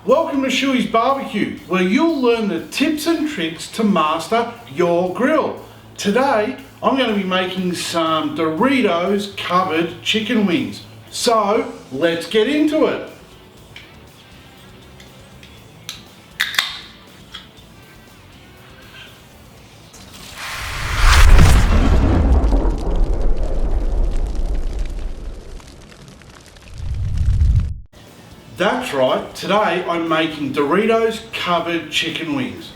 Welcome to Schueys BBQ, where you'll learn the tips and tricks to master your grill. Today, I'm going to be making some Doritos covered chicken wings. So, let's get into it. That's right, today I'm making Doritos covered chicken wings.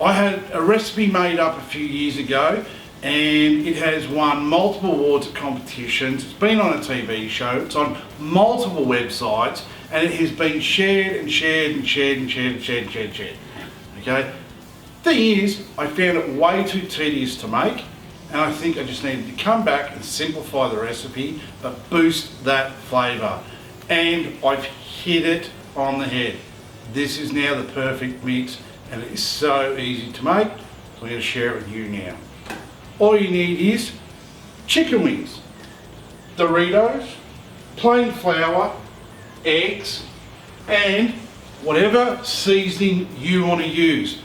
I had a recipe made up a few years ago and it has won multiple awards at competitions. It's been on a TV show, it's on multiple websites, and it has been shared and shared and shared and shared and shared and shared and shared. Okay? Thing is, I found it way too tedious to make, and I think I just needed to come back and simplify the recipe but boost that flavour. And I've hit it on the head. This is now the perfect mix and it is so easy to make, so I'm going to share it with you now. All you need is chicken wings, Doritos, plain flour, eggs, and whatever seasoning you want to use.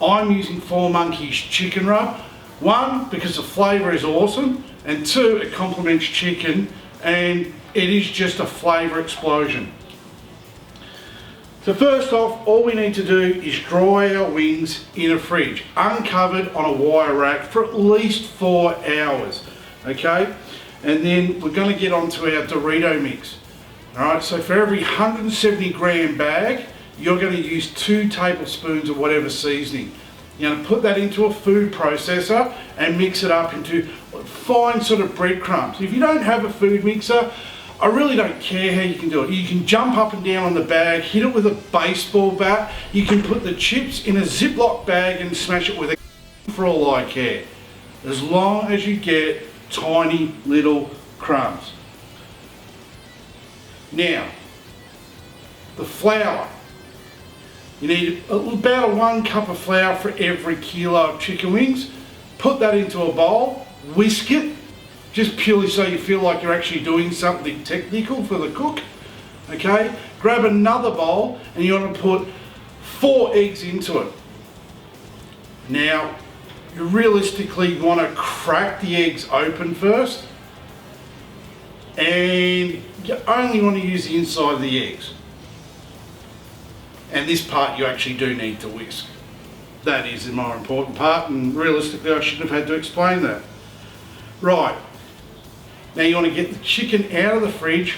I'm using 4 Monkeys chicken rub. 1, because the flavour is awesome, and 2, it complements chicken and it is just a flavour explosion. So first off, all we need to do is dry our wings in a fridge, uncovered on a wire rack for at least 4 hours, okay? And then we're going to get onto our Dorito mix. Alright, so for every 170 gram bag, you're going to use 2 tablespoons of whatever seasoning. You're going to put that into a food processor and mix it up into fine sort of breadcrumbs. If you don't have a food mixer, I really don't care how you can do it. You can jump up and down on the bag, hit it with a baseball bat. You can put the chips in a Ziploc bag and smash it with a for all I care. As long as you get tiny little crumbs. Now, the flour. You need about 1 cup of flour for every kilo of chicken wings. Put that into a bowl, whisk it, just purely so you feel like you're actually doing something technical for the cook. Okay, grab another bowl and you want to put 4 eggs into it. Now, you realistically want to crack the eggs open first, and you only want to use the inside of the eggs. And this part you actually do need to whisk. That is the more important part, and realistically I shouldn't have had to explain that. Right, now you want to get the chicken out of the fridge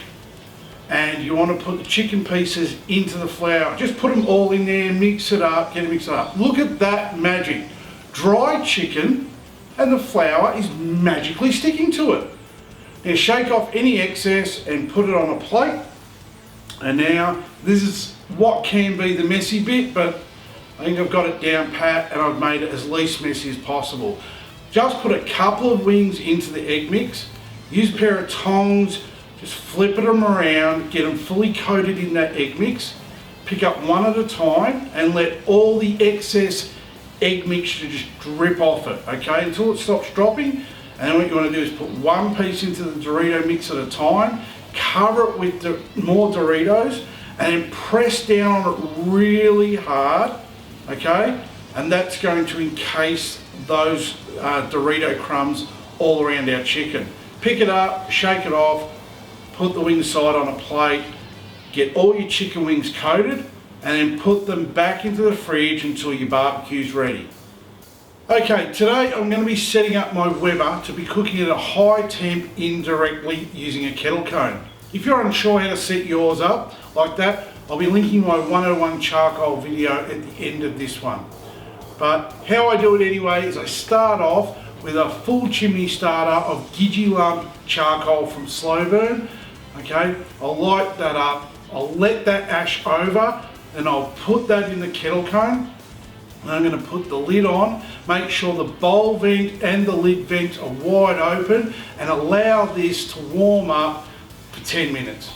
and you want to put the chicken pieces into the flour. Just put them all in there, mix it up, get it mixed up. Look at that magic. Dried chicken and the flour is magically sticking to it. Now shake off any excess and put it on a plate. And now this is what can be the messy bit, but I think I've got it down pat and I've made it as least messy as possible. Just put a couple of wings into the egg mix, use a pair of tongs, just flip them around, get them fully coated in that egg mix, pick up one at a time and let all the excess egg mixture just drip off it, okay, until it stops dropping. And then what you want to do is put 1 piece into the Dorito mix at a time, cover it with more Doritos, and then press down on it really hard, okay? And that's going to encase those Dorito crumbs all around our chicken. Pick it up, shake it off, put the wing side on a plate, get all your chicken wings coated, and then put them back into the fridge until your barbecue's ready. Okay, today I'm going to be setting up my Weber to be cooking at a high temp indirectly using a kettle cone. If you're unsure how to set yours up like that, I'll be linking my 101 charcoal video at the end of this one. But how I do it anyway is I start off with a full chimney starter of Gidgee Lump charcoal from Slow Burn. Okay, I'll light that up, I'll let that ash over, and I'll put that in the kettle cone. And I'm going to put the lid on, make sure the bowl vent and the lid vent are wide open, and allow this to warm up for 10 minutes.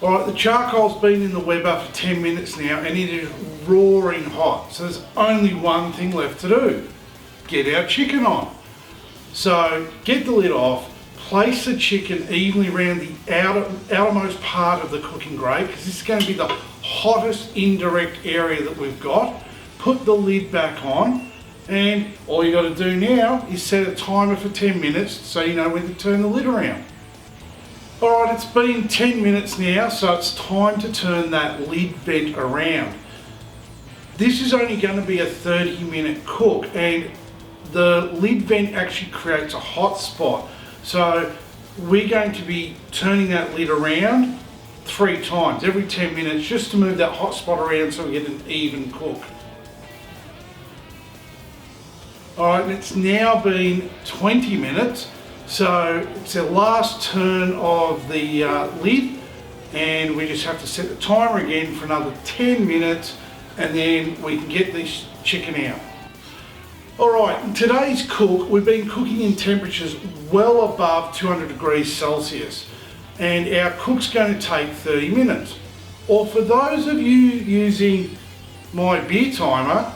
Alright, the charcoal's been in the Weber for 10 minutes now and it is roaring hot. So there's only one thing left to do. Get our chicken on. So get the lid off, place the chicken evenly around the outermost part of the cooking grate, because this is going to be the hottest indirect area that we've got. Put the lid back on, and all you got to do now is set a timer for 10 minutes so you know when to turn the lid around. Alright, it's been 10 minutes now, so it's time to turn that lid vent around. This is only going to be a 30-minute cook, and the lid vent actually creates a hot spot. So we're going to be turning that lid around 3 times every 10 minutes just to move that hot spot around so we get an even cook. Alright, and it's now been 20 minutes. So it's the last turn of the lid, and we just have to set the timer again for another 10 minutes, and then we can get this chicken out. Alright, in today's cook, we've been cooking in temperatures well above 200 degrees Celsius, and our cook's going to take 30 minutes. Or for those of you using my beer timer,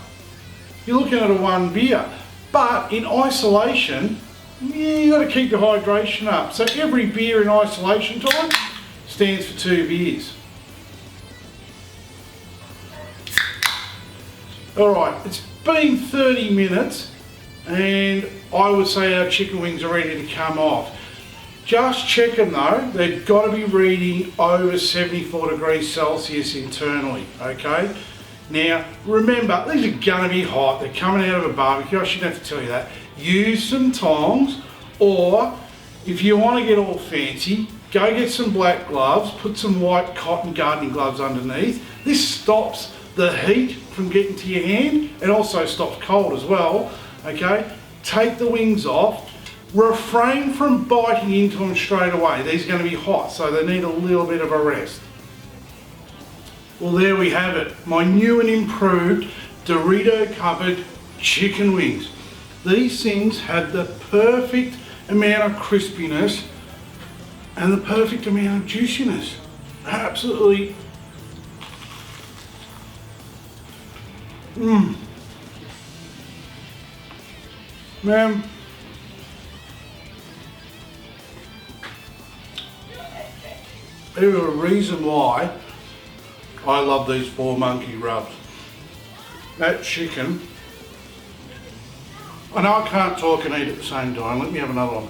you're looking at a 1 beer, but in isolation, you got to keep your hydration up. So every beer in isolation time stands for 2 beers. Alright, it's been 30 minutes and I would say our chicken wings are ready to come off. Just check them though, they've got to be reading over 74 degrees Celsius internally, okay? Now remember, these are going to be hot, they're coming out of a barbecue, I shouldn't have to tell you that. Use some tongs, or if you want to get all fancy, go get some black gloves, put some white cotton gardening gloves underneath. This stops the heat from getting to your hand and also stops cold as well, okay? Take the wings off, refrain from biting into them straight away. These are going to be hot, so they need a little bit of a rest. Well, there we have it, my new and improved Dorito covered chicken wings. These things have the perfect amount of crispiness and the perfect amount of juiciness. Absolutely. Man. There's a reason why I love these 4 monkey rubs. That chicken. I know I can't talk and eat at the same time. Let me have another one.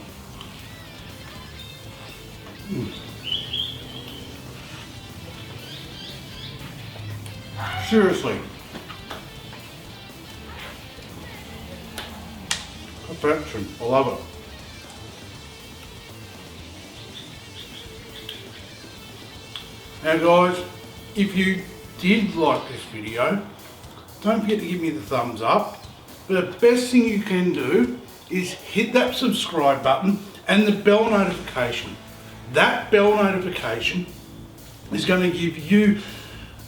Seriously. Perfection. I love it. Now guys, if you did like this video, don't forget to give me the thumbs up. But the best thing you can do is hit that subscribe button and the bell notification. That bell notification is going to give you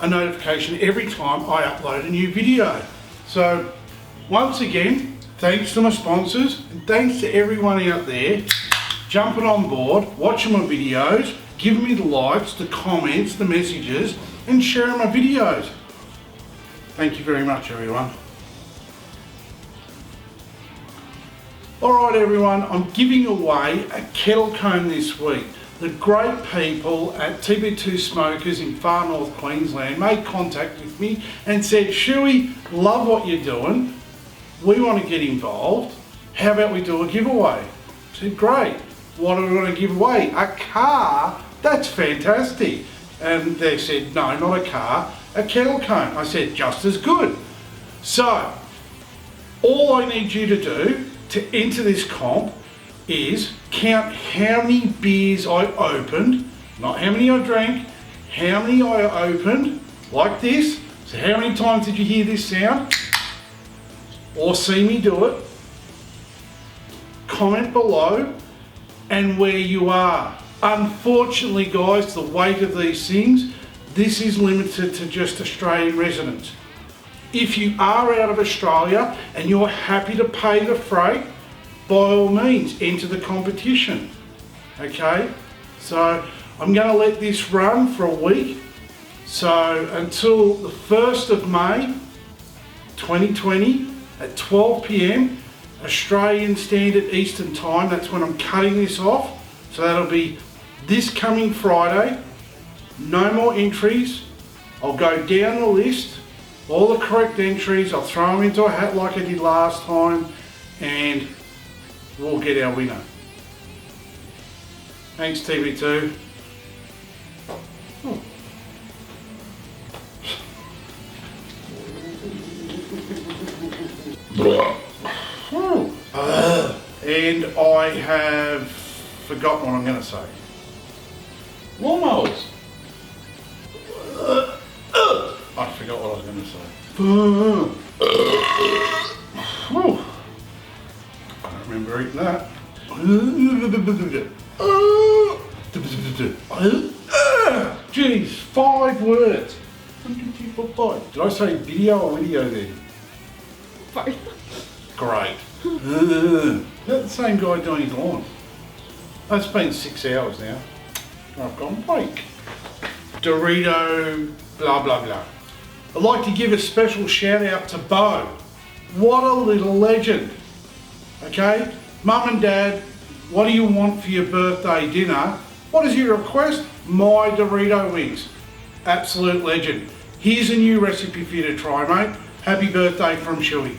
a notification every time I upload a new video. So once again, thanks to my sponsors and thanks to everyone out there jumping on board, watching my videos, giving me the likes, the comments, the messages, and sharing my videos. Thank you very much, everyone. Alright everyone, I'm giving away a kettle comb this week. The great people at TB2 Smokers in far north Queensland made contact with me and said, Schuey, love what you're doing. We want to get involved. How about we do a giveaway? I said, great. What are we going to give away? A car? That's fantastic. And they said, no, not a car, a kettle comb. I said, just as good. So, all I need you to do to enter this comp is count how many beers I opened, not how many I drank, how many I opened, like this. So how many times did you hear this sound? Or see me do it? Comment below and where you are. Unfortunately guys, the weight of these things, this is limited to just Australian residents. If you are out of Australia and you're happy to pay the freight, by all means enter the competition. Okay, so I'm going to let this run for a week. So until the 1st of May 2020 at 12 p.m. Australian Standard Eastern Time, that's when I'm cutting this off. So that'll be this coming Friday. No more entries. I'll go down the list, all the correct entries, I'll throw them into a hat like I did last time, and we'll get our winner. Thanks TV2. Oh. And I have forgotten what I'm going to say. Lawnmowers. I forgot what I was going to say. I don't remember eating that. Jeez, 5 words. 1, 2, 3, 4, 5. Did I say video or video then? Both. Great. Is that the same guy doing his lawn? That's been 6 hours now. I've gone break. Dorito, blah, blah, blah. I'd like to give a special shout out to Bo. What a little legend. Okay? Mum and Dad, what do you want for your birthday dinner? What is your request? My Dorito Wings. Absolute legend. Here's a new recipe for you to try, mate. Happy birthday from Schuey.